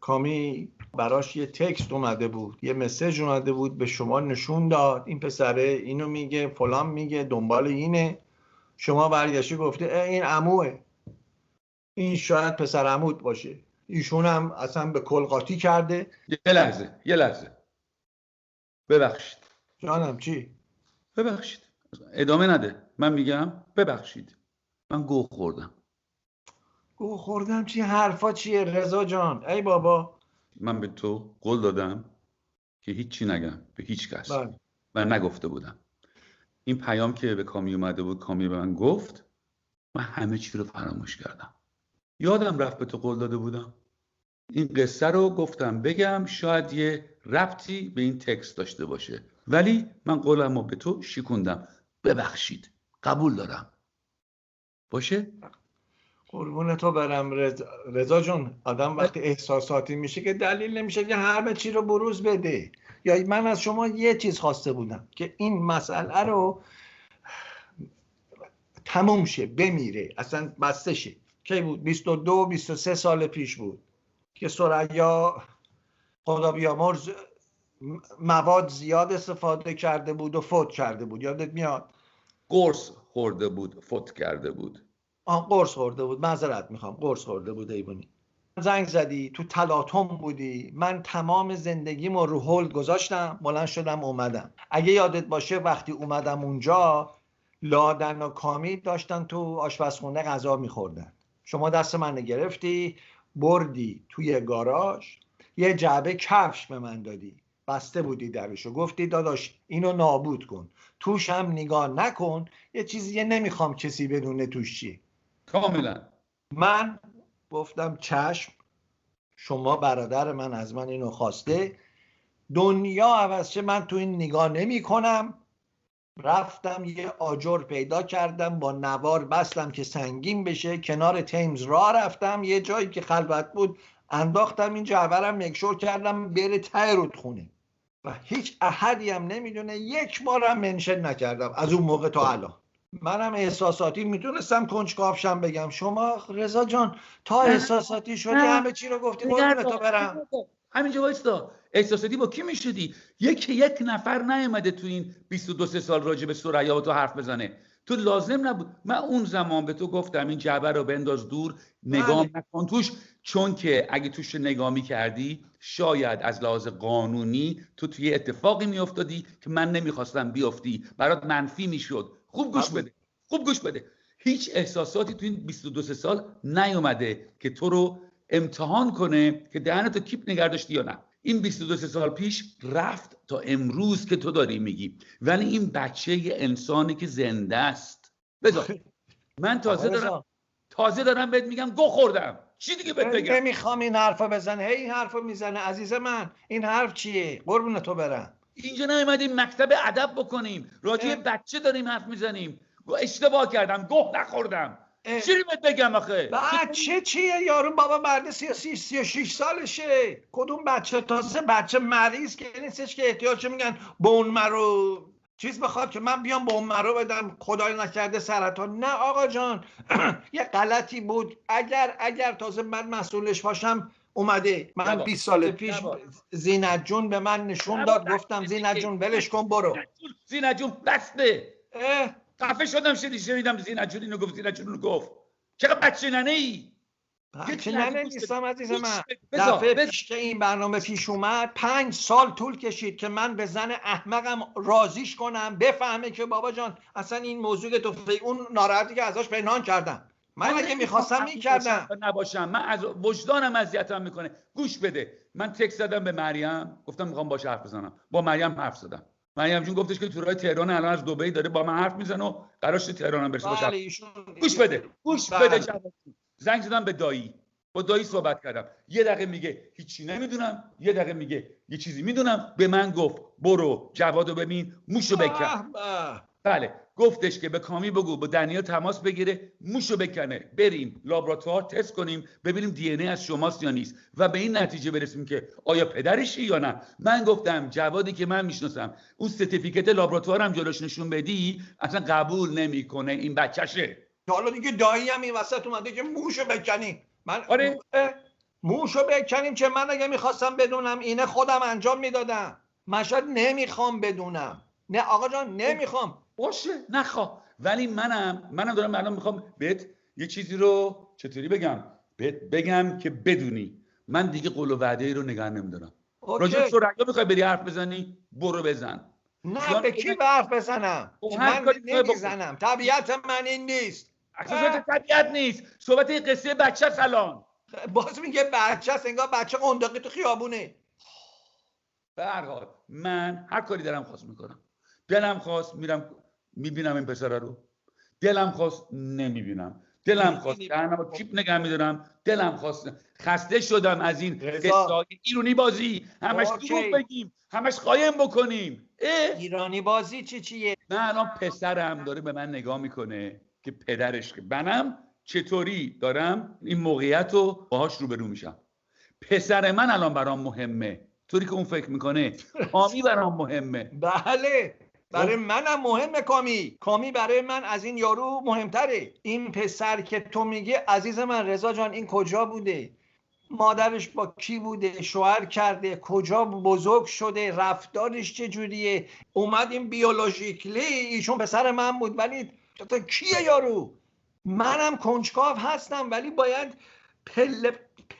کامی براش یه تکست اومده بود، یه مسیج اومده بود، به شما نشون داد این پسره اینو میگه، فلان میگه، دنبال اینه. شما برگشتی گفته این عموه، این شاید پسر عمود باشه، ایشون هم اصلا به کل قاطی کرده. یه لحظه ببخشید. جانم چی؟ ببخشید، ادامه نده. من میگم ببخشید، من گوه خوردم. گوه خوردم چی؟ حرفا چیه رضا جان؟ ای بابا، من به تو قول دادم که هیچی نگم به هیچ کس. بله. من نگفته بودم. این پیام که به کامی اومده بود، کامی به من گفت، من همه چی رو فراموش کردم. یادم رفت به تو قول داده بودم. این قصه رو گفتم بگم، شاید یه ربطی به این تکست داشته باشه، ولی من قولم رو به تو شکوندم. ببخشید، قبول دارم. باشه؟ قربون تو برم رضا جون. آدم وقتی احساساتی میشه که دلیل نمیشه که همه چی رو بروز بده. یا من از شما یه چیز خواسته بودم که این مسئله رو تموم شه، بمیره، اصلا بسته شه. کی بود؟ 22-23 سال پیش بود که ثریا خدا بیامرز مواد زیاد استفاده کرده بود و فوت کرده بود. یادت میاد؟ قرص خورده بود، فوت کرده بود. قرص خورده بود، معذرت میخوام، قرص خورده بود. ایبونی زنگ زدی، تو تلاطم بودی، من تمام زندگیمو رو هولد گذاشتم، بلند شدم اومدم. اگه یادت باشه وقتی اومدم اونجا، لادن و کامی داشتن تو آشپزخونه غذا میخوردن. شما دست من گرفتی، بردی توی گاراژ، یه جعبه کفش به من دادی، بسته بودی درشو، گفتی داداش اینو نابود کن، توش هم نگاه نکن، یه چیزی نمیخوام کسی بدونه توش چی. کاملا. من گفتم چشم، شما برادر من از من اینو خواسته، دنیا عوض شه، من تو این نگاه نمی کنم. رفتم یه آجر پیدا کردم، با نوار بستم که سنگین بشه، کنار تیمز راه رفتم، یه جایی که خلوت بود انداختم این جعبرم مکشور کردم بره ته رودخونه و هیچ احدی هم نمیدونه، یک بارم منشن نکردم از اون موقع تا الان. منم احساساتی میتونستم کنجکاوشم بگم. شما رضا جان تا احساساتی شدی همه چی رو گفتی. قربونت تو برم. همینجا وایستا. احساساتی با کی میشدی؟ یک نفر نیومده تو این 22 سال راجع به ثریا و تو حرف بزنه. تو لازم نبود. من اون زمان به تو گفتم این جعبه رو بنداز دور، نگاه نکن توش، چون که اگه توش نگاه میکردی شاید از لحاظ قانونی تو توی اتفاقی میافتادی که من نمیخواستم بیافتی، برات منفی میشد. خوب گوش بده. هیچ احساساتی تو این 22 سال نیومده که تو رو امتحان کنه که دهنتو کیپ نگه داشتی یا نه. این 22 سال پیش رفت تا امروز که تو داری میگی، ولی این بچه یه انسانی که زنده است. بذار من تازه دارم بهت میگم گو خوردم. چی دیگه بهت بگم؟ نمیخوام این حرفو بزنه. این حرفو میزنه عزیز من. این حرف چیه؟ قربون تو برم. اینجا نیومدیم مکتب ادب بکنیم، راجع بچه داریم حرف میزنیم. اشتباه کردم، گوه نخوردم. چی بهت بگم آخه؟ بچه چیه یارو؟ بابا مرد 36 سالشه. کدوم بچه؟ تازه بچه مریض که نیستش که احتیاج میگن بون مرو چیز بخواد که من بیام بون مرو بدم، خدای نکرده سرطان. نه آقا جان یه غلطی بود. اگر تازه من مسئولش باشم اومده. من 20 سال پیش زینت جون به من نشون داد، گفتم زینت جون ولش کن برو. زینت جون بسته. خفه شدم شنیدم زینت جون اینو گفت، زینت جون اینو گفت. چقدر بچه ننه ای؟ بچه ننه نیستم عزیز من. دفعه پیش که این برنامه پیش اومد 5 سال طول کشید که من به زن احمقم راضیش کنم بفهمه که بابا جان اصلا این موضوع که تو اون ناراحتی که ازش پنهان کردم. من اگه میخواستم میکردم. نباشم من از وجدانم اذیتم میکنه. گوش بده. من تکست دادم به مریم، گفتم میخوام باهاش حرف بزنم. با مریم حرف زدم. مریم جون گفتش که تو راه تهران الان از دبی داره با من حرف میزنه و قرارش تهران هم برسه باشه. گوش بده جواب. زنگ زدم به دایی، با دایی صحبت کردم. یه دقیقه میگه هیچی نمیدونم، یه دقیقه میگه یه چیزی میدونم. به من گفت برو جوادو ببین، موشو بکن. بله، گفتش که به کامی بگو با دنیا تماس بگیره، موشو بکنه، بریم لابراتوار تست کنیم ببینیم دی ان ای از شماست یا نیست و به این نتیجه برسیم که آیا پدرشی یا نه. من گفتم جوادی که من میشناسم اون سرتیفیکت لابراتوارم جلوش نشون بدی اصلا قبول نمیکنه این بچه‌شه. حالا دیگه دایی هم این وسط اومده که موشو بکنی. من موشو بکنیم که من اگه میخواستم بدونم اینه خودم انجام میدادم. مشهد نمیخوام بدونم. نه آقا جان نمیخوام. باشه نخوا. ولی منم دارم الان میخوام بهت یه چیزی رو چطوری بگم بهت بگم که بدونی من دیگه قول و وعده ای رو نگه نمیدارم. راجع به سریا میخوای بری حرف بزنی برو بزن. نه به کی به حرف بزنم؟ من نمیزنم. طبیعت من این نیست. اساسات طبیعت نیست. صحبت این قصه بچه سلام. باز میگه بچه است، انگار بچه قنداقی تو خیابونه. به هر حال من هر کاری دارم خواست میکنم. دلم خواست میرم میبینم این پسره رو، دلم خواست نمیبینم، دلم خواست دهنمو کیپ نگه میدارم، دلم خواست. خسته شدم از این قصه‌های ایرانی بازی، همش دروغ بگیم، همش قایم بکنیم. ایرانی بازی چیه؟ نه الان پسرم داره به من نگاه میکنه که پدرش که منم چطوری دارم این موقعیت رو باهاش روبرو میشم. پسر من الان برام مهمه طوری که اون فکر میکنه. کامی برام مهمه. بله برای منم مهمه. کامی برای من از این یارو مهمتره. این پسر که تو میگه عزیز من رضا جان این کجا بوده؟ مادرش با کی بوده؟ شوهر کرده؟ کجا بزرگ شده؟ رفتارش چجوریه؟ اومد این بیولوژیکلی ایشون پسر من بود ولی کیه یارو؟ منم کنجکاو هستم ولی باید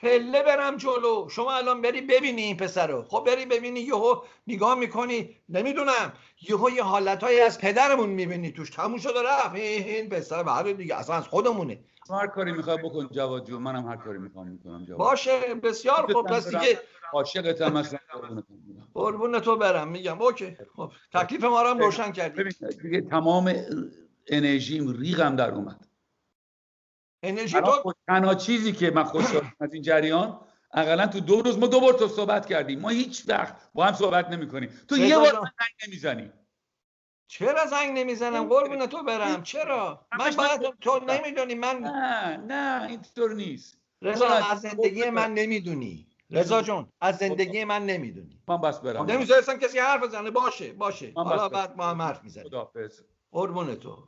پله برم جلو. شما الان بری ببینی این پسر رو، خب بری ببینی یهو نگاه میکنی نمیدونم یهو یه حالتایی از پدرمون میبینی توش، تموم شده رفت. این پسر بعد دیگه اصلا از خودمونه. هر کاری میخوای بکن جواد جون، منم هر کاری میخوام میکنم جواد. باشه بسیار خوب. پس دیگه عاشقتم هستم. قربون تو برم. میگم اوکی. خب تکلیف ما رو هم روشن کردی. ببین دیگه تمام انرژیم ریغم در اومد. انرژی تو تنها چیزی که من خوشحالم از این جریان اقلا تو 2 روز ما 2 بار تو صحبت کردیم، ما هیچ وقت با هم صحبت نمی‌کنیم. تو یه بار زنگ نمیزنی. چرا زنگ نمیزنم قربون تو برم؟ چرا؟ من باید تو نمیدونی من نه اینطور نیست. رضا از زندگی من نمیدونی. رضا جون از زندگی من نمیدونی. من بس برم. نمیذارستم کسی حرف بزنه. باشه حالا بعد ما هم حرف میزنیم. خداحافظ. قربون تو.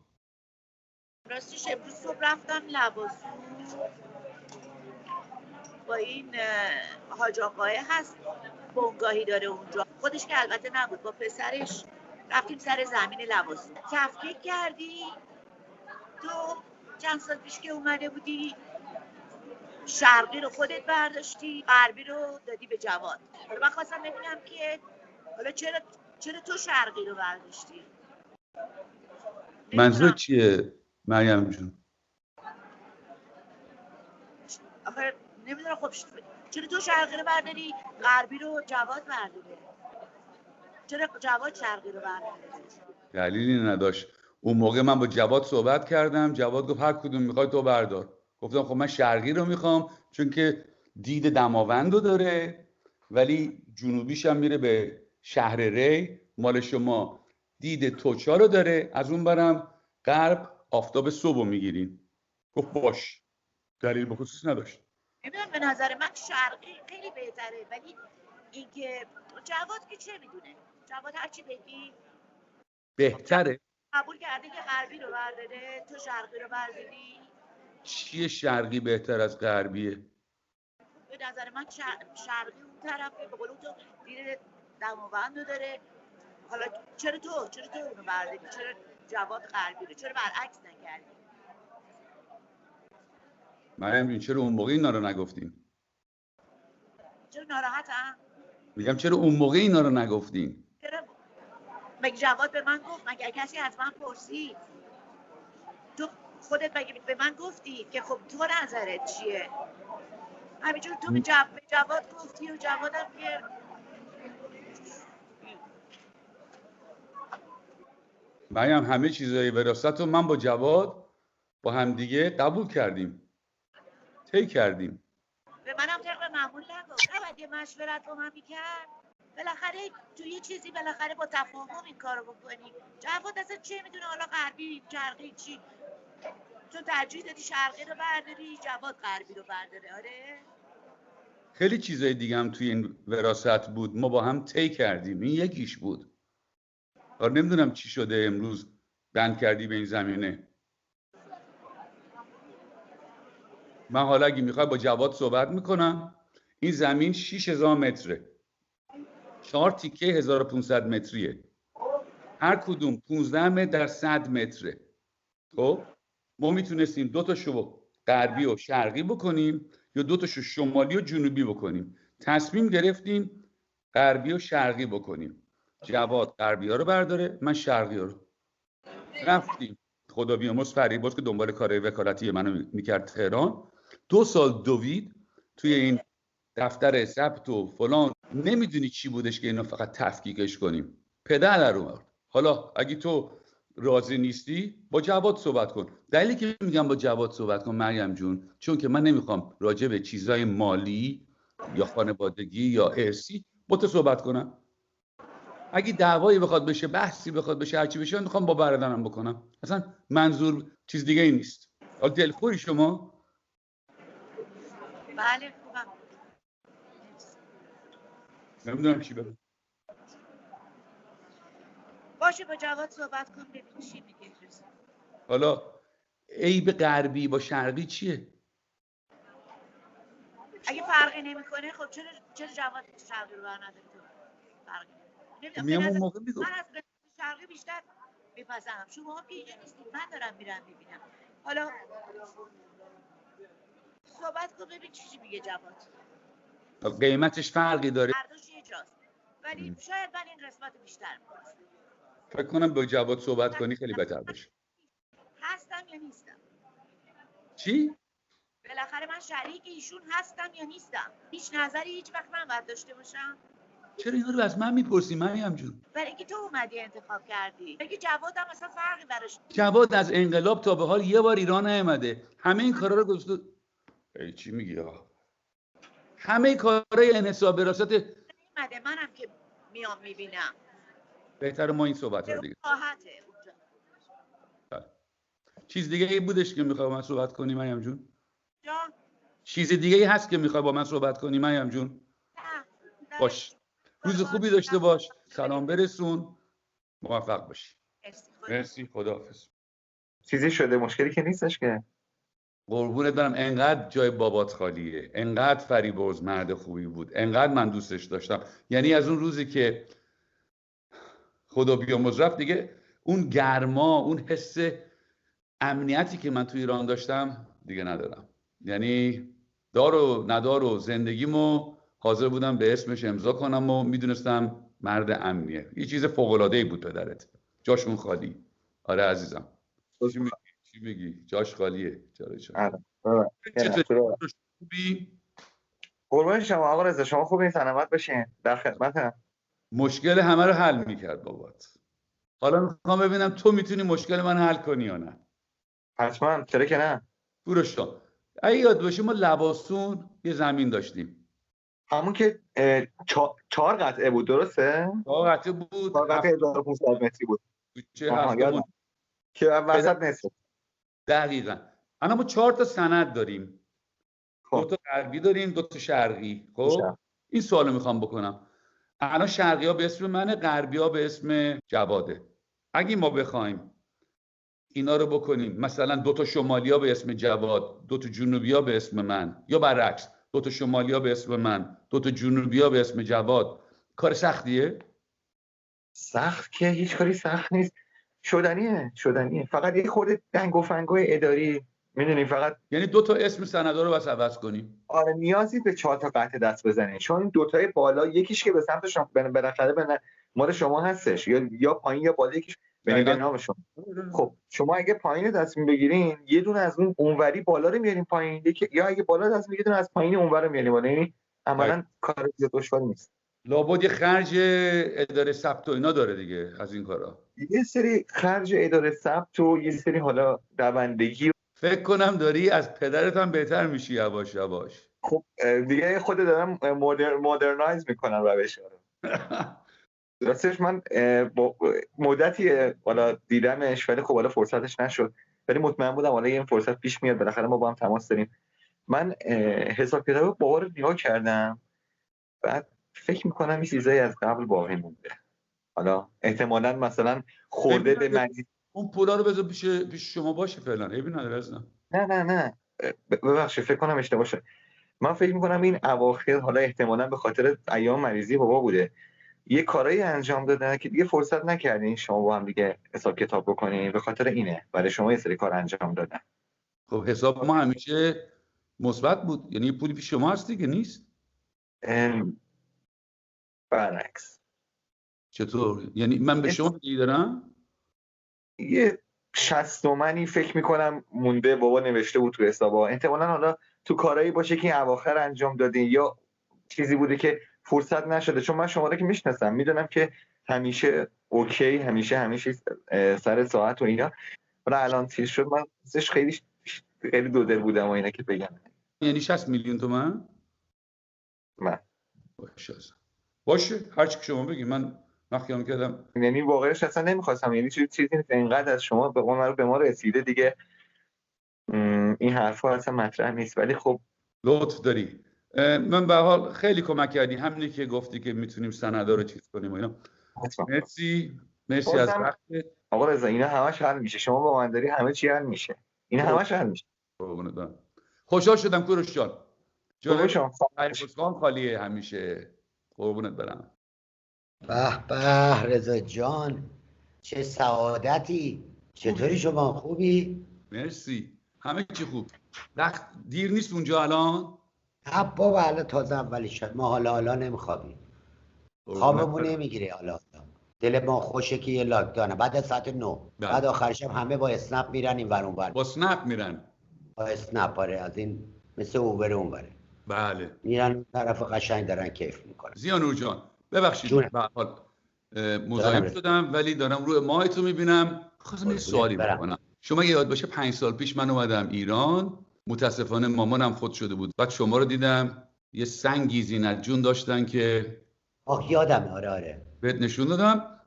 راستش امروز صبح رفتم لواسو با این حاج آقای هست بنگاهی داره اونجا، خودش که البته نبود، با پسرش رفتیم سر زمین لواسو. تفکیک کردی تو چند سال پیش که اومده بودی شرقی رو خودت برداشتی، غربی رو دادی به جواد. من خواستم ببینم که حالا چرا تو شرقی رو برداشتی؟ منظور چیه مریم جون؟ آخه نمیدونم. خب چرا تو شرقی رو برداری غربی رو جواد برداره؟ چرا جواد شرقی رو برداره؟ دلیلی نداشت. اون موقع من با جواد صحبت کردم، جواد گفت هر کدوم میخوای تو بردار. گفتم خب من شرقی رو میخوام چون که دید دماوند رو داره ولی جنوبیش هم میره به شهر ری. مال شما دید توچا رو داره، از اون برم غرب آفتاب صبح رو میگیرین. گفت باش. دلیل به خصوص نداشت. نمیدونم به نظر من شرقی خیلی بهتره ولی اینکه جواد که چه میدونه؟ جواد هرچی بگی بهتره. قبول کرده که غربی رو برداره، تو شرقی رو برداری. چیه شرقی بهتر از غربیه؟ به نظر من شرقی اون طرفه، به قول تو دید دماوند رو داره. حالا چرا تو اونو برداری؟ چرا جواد غربی رو؟ چرا برعکس نکردی؟ مریم جون چرا اون موقع اینا رو نگفتیم؟ چرا ناراحتم؟ میگم چرا اون موقع اینا رو نگفتیم؟ چرا مگه جواد به من گفت؟ مگه کسی از من پرسید؟ تو خودت مگه به من گفتی که خب تو نظرت چیه؟ همینجور تو به جواد گفتی و جوادم که مریم همه چیزای وراثت رو من با جواد با همدیگه قبول کردیم، طی کردیم. به منم طبق معمول نگفت. نباید یه مشورت با من میکرد؟ بالاخره تو یه چیزی بالاخره با تفاهم این کارو بکنی. جواد اصلا چه میدونه حالا غربی شرقی چی؟ تو ترجیح دادی شرقی رو برداری، جواد غربی رو برداره. آره خیلی چیزای دیگه هم توی این وراثت بود ما با هم طی کردیم، این یکیش بود. آره نمیدونم چی شده امروز بند کردی به این زمینه. من حالا اگه میخوای با جواد صحبت میکنم این زمین 6000 متره، 4 تیکه 1500 متریه، هر کدوم 15 متر در 100 متره. خب ما میتونستیم 2 تاشو غربی و شرقی بکنیم یا 2 تاشو شمالی و جنوبی بکنیم. تصمیم گرفتیم غربی و شرقی بکنیم. جواد غربی ها رو برداره، من شرقی ها رو. رفتیم خدا بیامرز فریبرز که دنبال کار وکالتی منو میکرد تهران، 2 سال دوید توی این دفتر ثبت و فلان. نمیدونی چی بودش که اینو فقط تفکیکش کنیم. پدر در اومد. حالا اگه تو راضی نیستی با جواد صحبت کن. دلیلی که میگم با جواد صحبت کن مریم جون، چون که من نمیخوام راجع به چیزای مالی یا خانوادگی یا ارثی با تو صحبت کنم. اگه دعوایی بخواد بشه، بحثی بخواد بشه، هرچی بشه، میخوام با برادرم بکنم. اصلا منظور چیز دیگه ای نیست. حالا دلخوری شما؟ بله خوبم. نمیدونم چی بگم. باشه با جواد صحبت کن ببین چی میگه. حالا عیب غربی با شرقی چیه؟ اگه فرقی نمیکنه خب چرا جواد شرقی رو برنداری تو فرقی میام اون موقع میگم من از شرقی بیشتر میپسندم. شما هم که اینجا نیستید، من دارم میرم میبینم. حالا صحبت کن ببین چی میگه جواد. قیمتش فرقی داره. هردوش یه جاست ولی شاید من این قسمت بیشتر میکنم. فکر کنم با جواد صحبت کنی خیلی بهتر بشه. هستم یا نیستم؟ چی؟ بالاخره من شریک ایشون هستم یا نیستم؟ هیچ نظری هیچ وقت من باید داشته باشم؟ چرا اینا رو از من میپرسی مریم جون؟ برای اینکه تو اومدی انتخاب کردی. بگی جواد هم مثلا فرقی براش. جواد از انقلاب تا به حال یه بار ایران نیومده. همه این کارا رو گذاشته. ای چی میگی آقا؟ همه کارهای انحصار وراثت نیومده، منم که میام میبینم. بهتره ما این صحبت رو دیگه. راحته اونجا. چیز دیگه ای بودش که میخوای با من صحبت کنی مریم جون؟ جان؟ چیز دیگه ای هست که میخوای با من صحبت کنی مریم جون؟ نه. باش. روز خوبی داشته باش. سلام برسون. موفق باشی. مرسی. خداحافظ. چیزی شده مشکلی که نیستش که. قربونت برم. انقدر جای بابات خالیه، انقدر فریبرز مرد خوبی بود، انقدر من دوستش داشتم. یعنی از اون روزی که خدا بیامرز رفت دیگه اون گرما، اون حس امنیتی که من تو ایران داشتم دیگه ندارم. یعنی دار و ندار و زندگیمو حاضر بودم به اسمش امضا کنم و میدونستم مرد امنیه. یه چیز فوق‌العاده‌ای بود پدرت. جاشون خالی. آره عزیزم. چی میگی؟ جاش خالیه. آره. چطور خوبی؟ قربان شما آقا رضا، شما خوبین؟ سلامت باشین. در خدمتم. مشکل همه رو حل میکرد بابات. حالا میخوام ببینم تو میتونی مشکل من حل کنی یا نه. حتما، چرا که نه. بروشا اگه یاد باشه ما لباسون یه زمین داشتیم، همون که 4 قطعه بود، درسته؟ 4 قطعه بود. 4 قطعه 1500 متری بود. چه هفتمون که وسط نصف. دقیقاً. الان ما 4 تا سند داریم. خب. 2 تا غربی داریم، 2 تا شرقی. خب این سوالو میخوام بکنم. الان شرقی ها به اسم منه، غربی ها به اسم جواده. اگه ما بخوایم اینا رو بکنیم، مثلا 2 تا شمالی ها به اسم جواد، 2 تا جنوبی ها به اسم من، یا برعکس 2 تا شمالی ها به اسم من، 2 تا جنوبی ها به اسم جواد، کار سختیه؟ سخت که هیچ کاری سخت نیست. شدنیه. فقط یه خورده دنگ و فنگای اداری، میدونی، فقط یعنی 2 تا اسم سندا رو بس عوض کنیم. آره نیازی به 4 تا قطعه دست بزنی، چون این 2 تای بالا یکیش که به سمت شما بالاخره مال شما هستش، یا پایین یا بالا، یکیش به نام شما. خب شما اگه پایین دست بگیرین، یه دونه از اونوری بالا رو میارین پایین، یا اگه بالا دست میگیرین از پایین اونور رو میارین بالا. یعنی عملاً کار دشواری نیست. لابد یه خرج اداره ثبت و اینا داره دیگه از این کارا. یه سری خرج اداره ثبت و یه سری حالا دوندگی. فکر کنم داری از پدرت هم بهتر میشی یواش یواش. خب دیگه خود دارم مدرنایز میکنم روش رو. راستش من مدتی حالا دیدمش، ولی خب حالا فرصتش نشد، ولی مطمئن بودم حالا این فرصت پیش میاد، بالاخره ما با هم تماس داریم. من حساب کتاب بابا رو نگاه کردم، بعد فکر میکنم این چیزایی از قبل باقی مونده. حالا احتمالاً مثلا خورده به مجید اون پولا رو بذار پیش شما باشه فعلا. عیبی نداره. نه ببخشید فکر کنم اشتباه شد. من فکر میکنم این اواخر حالا احتمالاً به خاطر ایام مریضی بابا بوده، یه کارایی انجام دادن که دیگه فرصت نکردین شما با هم دیگه حساب کتاب بکنین، به خاطر اینه برای شما یه سری کار انجام دادن. خب حساب ما همیشه مثبت بود، یعنی پولی پیش شما هست دیگه نیست؟ برعکس. چطور؟ یعنی من به شما دیگه دارم؟ یه 60 تومانی فکر میکنم مونده بابا نوشته بود تو حسابا، احتمالاً حالا تو کارایی باشه که این اواخر انجام دادین یا چیزی بوده که فرصت نشده، چون من شما رو که میشناسم میدونم که همیشه اوکی، همیشه سر ساعت و اینا، ولی الان چیز شد من خیلی دو دل بودم و اینا که بگم. یعنی 60 میلیون تومان؟ من باشه هر چی که شما بگی، من خیال کردم یعنی واقعاش اصلا نمیخواستم، یعنی چیزی اینقدر از شما به ما رسیده دیگه این حرفا اصلا مطرح نیست، ولی خب لطف داری. من به حال خیلی کمک کردی، همینی که گفتی که میتونیم سندا رو چیز کنیم و اینا. مرسی از وقتت آقا رضا. اینا همش حل میشه، شما با من داری همه چی حل میشه، اینا همش حل میشه. خوشحال شدم کوروش جان. جلوی شما خالیه همیشه. قربونت برم. به به رضا جان، چه سعادتی. چطوری شما؟ خوبی؟ مرسی، همه چی خوب. دیر نیست اونجا الان؟ نه بابا الان تازه اولی شد، ما حالا نمیخوابیم، خوابمون نمیگیره. حالا دل ما خوشه که یه لاکدانه بعد از ساعت 9 بعد آخر شب همه با اسنپ میرن این ور اون ور. با اسنپ میرن؟ با اسنپ آره، از این مثل اوبر اون بره. بله میرن اون طرف قشنگ دارن کیف میکنن. زیانور جان ببخشید به حال مزاحم شدم، ولی دارم روی ماهتو میبینم. خواستم یه سوالی بکنم. شما یاد باشه 5 سال پیش من اومدم ایران، متاسفانه مامانم فوت شده بود، بعد شما رو دیدم یه سنگی زینت جون داشتن که یادمه. آره بهت نشون دادم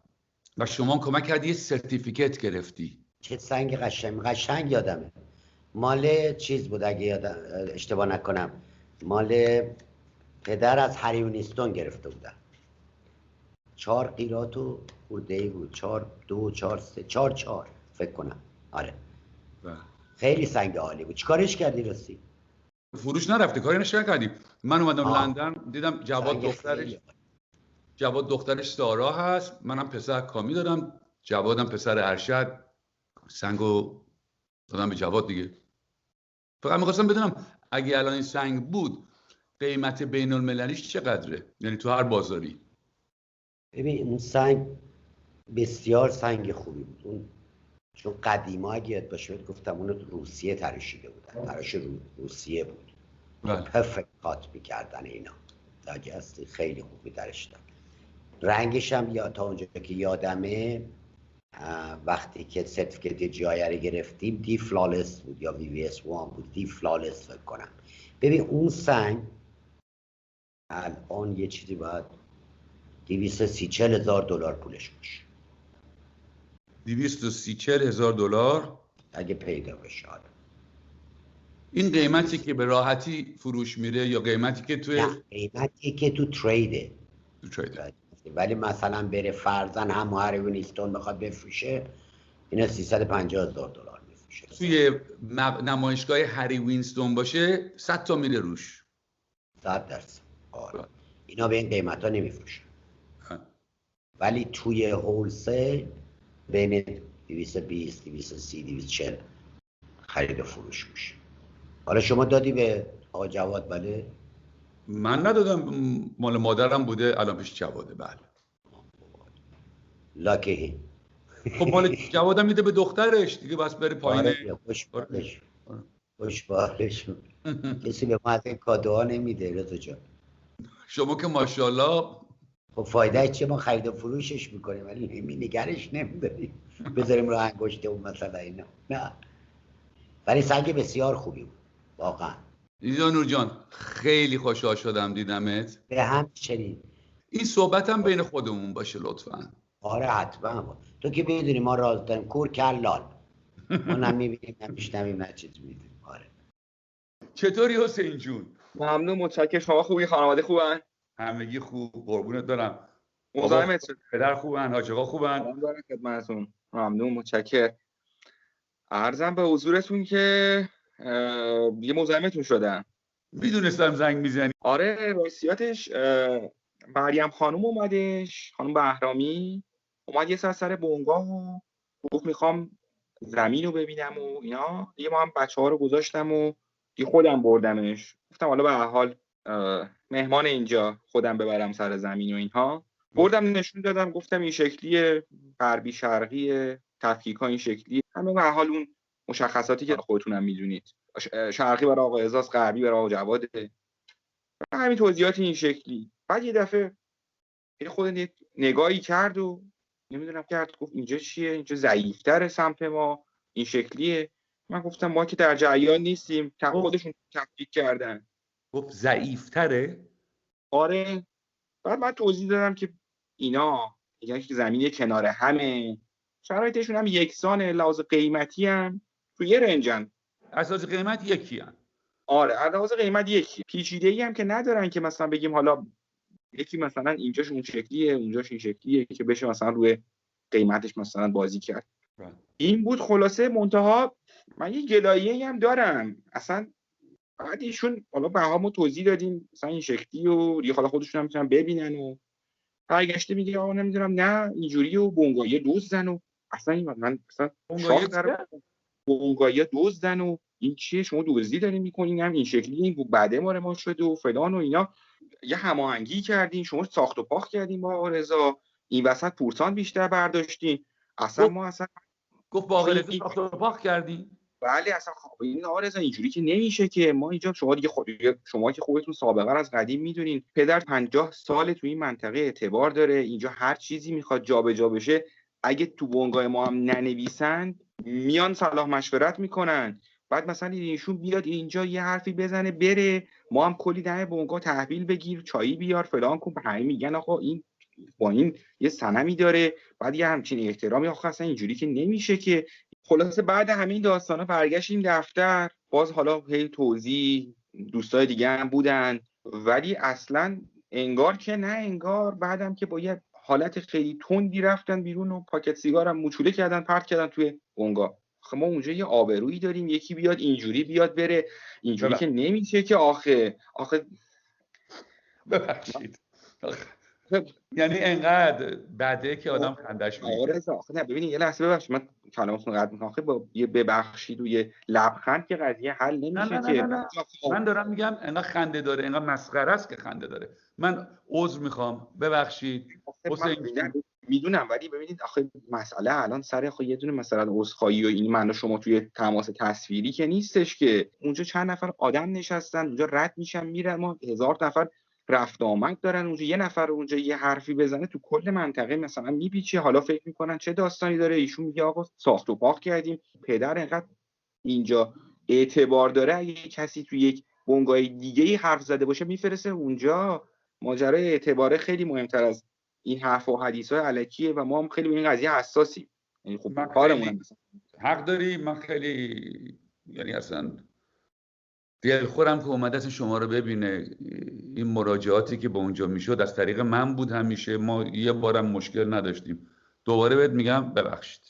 و شما کمک کردی یه سرتیفیکت گرفتی. چه سنگ قشنگ یادمه. مال چیز بود اگه اشتباه نکنم، مال پدر از هری وینستون گرفته بودن. 4 قیراط و خورده‌ای بود، 4 2 4 3 4 فکر کنم. آره خیلی سنگ عالی بود. چیکارش کردی راستی؟ فروش نرفته، کاری نکردی. من اومدم لندن دیدم جواد دخترش سارا هست، منم پسر کامی دارم، جوادم پسر ارشد. سنگو دادم به جواد دیگه. فقط می‌خواستم بدونم اگه الان این سنگ بود قیمت بین المللیش چقدره؟ یعنی تو هر بازاری. ببین اون سنگ بسیار سنگ خوبی بود. اون چون قدیما اگه یاد باشه گفتم اونو روسیه تراشیده بودن، تراش روسیه بود. پرفکت کات می‌کردن اینا. داجستی خیلی خوبی تراشیدن. رنگش هم یا تا اونجا که یادمه وقتی که سرتیفیکت جی رو گرفتیم دی فلالس بود یا VVS1 بود، دی فلالس فکر کنم. ببین اون سنگ الان یه چیزی باید 230,000 دلار پولش باشه. 230,000 دلار اگه پیدا بشه. این قیمتی که به راحتی فروش میره یا قیمتی که توی قیمتی که تو تریده. ولی مثلا بره فرضاً هم هری وینستون بخواد بفروشه اینا 350,000 دلار میفروشه. توی نمایشگاه هری وینستون باشه 100 تا میره روش. 100%. آره. اینا به این قیمت ها نمیفروشن. ولی توی هولسیل بین 220 230 240 خرید و فروش میشه. حالا شما دادی به آقا جواد؟ بله من ندادم، مال مادرم بوده، الان پیش جواده. بله لاکی. خب مال جوادم میده به دخترش دیگه، بس بره پایین. خوش بالش. کسی به ما از این کادوها نمیده رضا جان. شما که ماشاءالله. خب فایده چیه؟ ما خرید و فروشش میکنیم ولی نگرش نمیداریم بذاریم رو انگشت اون مثلا اینا. نه ولی سنگ بسیار خوبی بود واقعا. زیانور جان خیلی خوشحال شدم دیدمت. به همچنین. این صحبت هم بین خودمون باشه لطفا. آره حتما. تو که میدونی ما راز داریم کور کلال. ما نمیبینیم نمیشنویم نه چیز میدونیم. آره. چطوری حسین جون؟ ممنون متشکرم. شما خوبی؟ خانواده خوبن؟ همگی خوب قربونت برم. مزاحمت شد. پدر خوبن؟ حاج آقا خوبن؟ سلام دارم خدمتتون. ممنون متشکرم. عرضم به حضورتون که یه مزاحمتون شدم. میدونستم زنگ میزنی. آره راستیاتش مریم خانم اومدش، خانم بهرامی اومد یه سر بنگاه و گفت میخوام زمین رو ببینم و اینا دیگه. ما هم بچه ها رو گذاشتم و دیگه خودم بردمش. گفتم حالا به هر حال مهمان اینجا، خودم ببرم سر زمین و اینها. بردم نشون دادم، گفتم این شکلیه، غربی شرقی، تفکیک‌ها این شکلیه، همه به هر حال اون مشخصاتی که خودتونم میدونید، شرقی برای آقا اعزاز، غربی برای آقا جواده، همین توضیحات این شکلی. بعد یه دفعه خود نگاهی کرد و نمیدونم کرد، گفت اینجا چیه؟ اینجا ضعیف‌تره سمت ما، این شکلیه. من گفتم ما که در جریان نیستیم، خودشون تفکیک کردن. گفت ضعیف‌تره؟ آره. بعد من توضیح دادم که اینا میگن که زمین کنار همه، شرایطشون هم یکسانه، لحاظ قیمتی هم تو یه رنجن، اساس قیمت یکی هم. آره لحاظ قیمت یکی، پیچیده‌ای هم که ندارن که مثلا بگیم حالا یکی مثلا اینجاش اون شکلیه اونجاش این شکلیه که بشه مثلا روی قیمتش مثلا بازی کرد. این بود خلاصه. منتها من یه گلایه‌ای هم دارم اصلا. بعد ایشون حالا بهامو توضیح دادیم مثلا این شکلی و دیگه حالا خودشون هم میتونن ببینن و برگشته میگه آقا نمیدونم نه اینجوری و بونگایه دزدن و اصلا من مثلا بونگایه دزدن و این چیه، شما دزدی دارین میکنین، هم این شکلی این بعده ما شده و فلان و اینا. یه هماهنگی کردین، شما ساخت و پاخت کردین با آرزا، این وسط پورتان بیشتر برداشتین. اصلا ما اصلا گفت با آرزا ساخت و پاخت کردین؟ بله اصلا این آرزا اینجوری که نمیشه که ما اینجا، شما دیگه شما که خودتون سابقه از قدیم میدونین پدر 50 سال تو این منطقه اعتبار داره، اینجا هر چیزی میخواد جابجا بشه اگه تو بنگاه ما هم ننویسن میان صلاح مشورت میکنن. بعد مثلا ایشون بیاد اینجا یه حرفی بزنه بره، ما هم کلی دم بنگاه تحویل بگیر، چایی بیار، فلان کن، همه میگن آقا این با این یه صنمی داره، بعد یه همچین احترامی، آخه اصلا اینجوری که نمیشه که. خلاصه بعد همین داستانا برگشتیم دفتر، باز حالا هی توضیح، دوستای دیگه هم بودن، ولی اصلا انگار که نه انگار. بعدم که با یه حالت خیلی تندی رفتن بیرون و پاکت سیگارم موچوله کردن پرت کردن توی بنگاه. آخه ما اونجا یه آبرویی داریم، یکی بیاد اینجوری بیاد بره، اینجوری که نمیشه که. آخه ببخشید یعنی انقدر بده که آدم خندش میگیره. آخه نه ببینید یه لحظه ببخشید من کلامتون قطع میکنم. آخه با یه ببخشید و یه لبخند که قضیه حل نمیشه. نه. من دارم میگم انقدر خنده داره، انقدر مسخره است که خنده داره. من عذر میخوام، ببخشید. میدونم ولی ببینید آخه مسئله الان سر یه دونه مثلا عذرخواهی و این من و شما توی تماس تصویری که نیستش که. اونجا چند نفر آدم نشستن اونجا رد میشن میرن، ما 1000 نفر رفت آمد دارن اونجا. یه نفر اونجا یه حرفی بزنه تو کل منطقه مثلا میپیچه. حالا فکر میکنن چه داستانی داره، ایشون میگه آقا ساخت و پاخت کردیم. پدر اینقدر اینجا اعتبار داره، اگه کسی تو یک بنگاه دیگه حرف زده باشه میفرسته اونجا. ماجرای اعتباره خیلی مهمتر از این حرف و حدیث‌های الکیه و ما هم خیلی به این قضیه حساسیم. یعنی خب کارمون حق داری. من خیلی یعنی اصلا دلخورم که اومده اصلا شما رو ببینه. این مراجعاتی که به اونجا میشد از طریق من بود همیشه، ما یه بارم مشکل نداشتیم. دوباره بهت میگم ببخشید.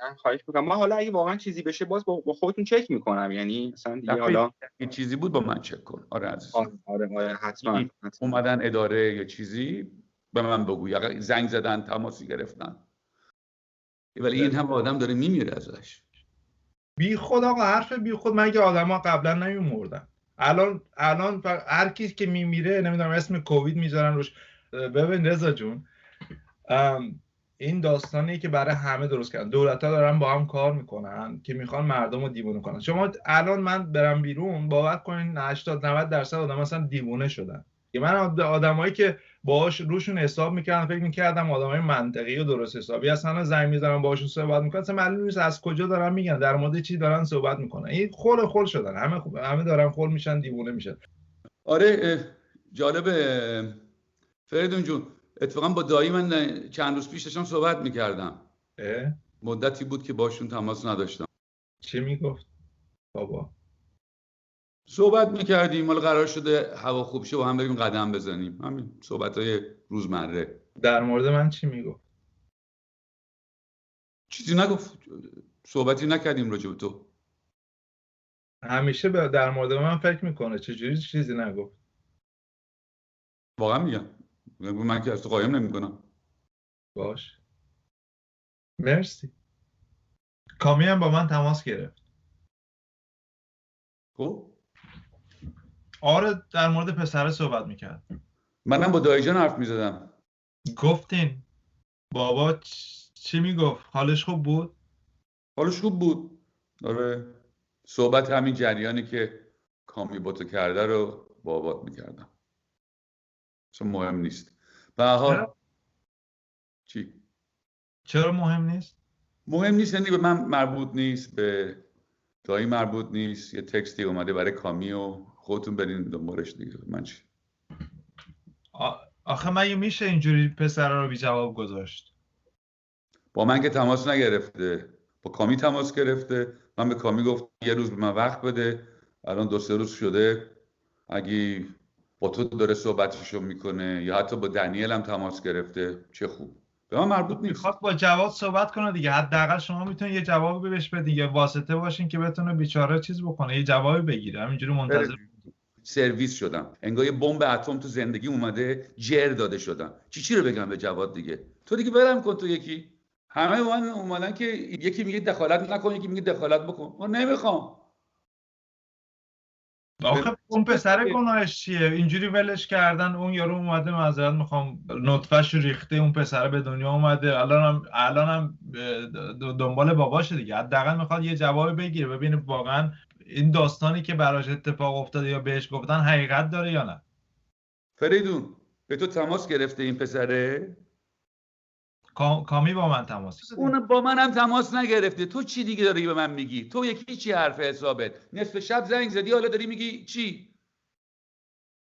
من خواهش میکنم. ما حالا اگه واقعا چیزی بشه باز با خودتون چک میکنم، یعنی مثلا دیگه حالا این چیزی بود با من چک کن. آره عزیز. آره حتما. اومدن اداره یا چیزی به من بگو، یا زنگ زدن تماسی گرفتن، ولی این هم آدم داره میمیره ازش. بی خود آقا، حرف بی خود. مگه آدما قبلا نمیمردن؟ الان هر کی که میمیره نمیدونم اسم کووید میذارن روش. ببین رضا جون، این داستانی که برای همه درست کردن، دولت‌ها دارن با هم کار میکنن که میخوان مردم رو دیوونه کنن. شما الان من برم بیرون باور کنین 80-90% آدم مثلا دیوونه شدن. که من آدمایی که باهاش روشون حساب میکردم فکر میکردم آدمای منطقی و درست حسابی اصلا زنگ میذارم باهاشون صحبت میکنم، اصلا معلوم نیست از کجا دارن میگن، در مورد چی دارن صحبت میکنن. این خول شدن، همه دارن خول میشن، دیوونه میشن. آره جالبه فریدون جون. اتفاقا با دایی من چند روز پیش داشتم صحبت میکردم. مدتی بود که باشون تماس نداشتم. چی میگفت بابا؟ صحبت میکردیم، حالا قرار شده هوا خوب شه و هم بریم قدم بزنیم. همین صحبت‌های روزمره. در مورد من چی میگفت؟ چیزی نگفت. صحبتی نکردیم راجع به تو. همیشه در مورد من فکر میکنه، چجوری چیزی نگفت؟ واقعا میگم من که از تو قایم نمیکنم. باش، مرسی. کامی هم با من تماس گرفت. خب آره در مورد پسره صحبت میکرد. منم با دایی جان حرف میزدم. گفتین بابا چی میگفت؟ حالش خوب بود؟ حالش خوب بود. آره صحبت همین جریانی که کامی با تو کرده رو بابات میکردم، چون مهم نیست. به هر حال چی؟ چرا مهم نیست؟ مهم نیست یعنی به من مربوط نیست، به دایی مربوط نیست. یه تکستی اومده برای کامی و خودتون برین دنبالش دیگه. من چی؟ آخه مگه میشه اینجوری پسر رو بی جواب گذاشت؟ با من که تماس نگرفته، با کامی تماس گرفته. من به کامی گفت یه روز به من وقت بده. الان 2-3 روز شده. اگه با تو داره صحبتشو میکنه یا حتی با دنیل هم تماس گرفته چه خوب. به من مربوط نیست. میخواد با جواد صحبت کنه دیگه، حداقل شما میتونید یه جوابی بهش بدین، یه واسطه باشین که بتونه بیچاره چیز بکنه، یه جوابی بگیره. همینجوری منتظر سرویس شدم، انگار یه بمب اتم تو زندگی اومده جر داده شدم. چی رو بگم به جواد دیگه؟ تو دیگه برم کن. تو یکی همه من اومدن که یکی میگه دخالت نکن، یکی میگه دخالت بکن. من نمیخوام. آخه اون پسر گناهش چیه؟ اینجوری ولش کردن. اون یارو اومده معذرت میخوام نطفه‌شو ریخته، اون پسر به دنیا اومده، الانم دنبال باباشه دیگه. حداقل میخواد یه جوابی بگیره، ببینه واقعا این داستانی که براش اتفاق افتاده یا بهش گفتن حقیقت داره یا نه. فریدون به تو تماس گرفته این پسره؟ کامی با من تماس گرفت. اون با منم تماس نگرفته. تو چی دیگه داری به من میگی؟ تو یکی چی حرف حسابت؟ نصف شب زنگ زدی حالا داری میگی چی؟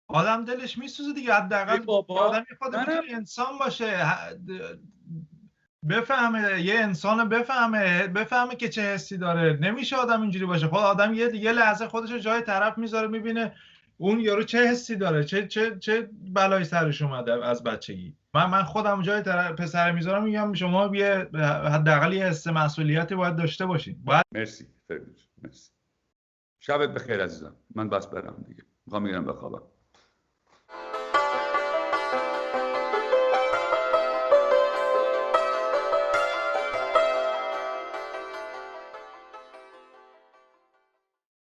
آدم دلش میسوزه دیگه. حداقل آدم خود میتونه انسان باشه، بفهمه، یه انسان بفهمه که چه حسی داره. نمیشه آدم اینجوری باشه. خود آدم یه لحظه خودش رو جای طرف میذاره، میبینه اون یارو چه حسی داره، چه بلایی سرش اومده از بچگی. من خودم جای پسر میذارم، میگم شما حداقل یه حس مسئولیتی باید داشته باشین. مرسی فریدون، مرسی. شبت بخیر عزیزم. من بس برم دیگه، میخوام بگیرم بخوابم.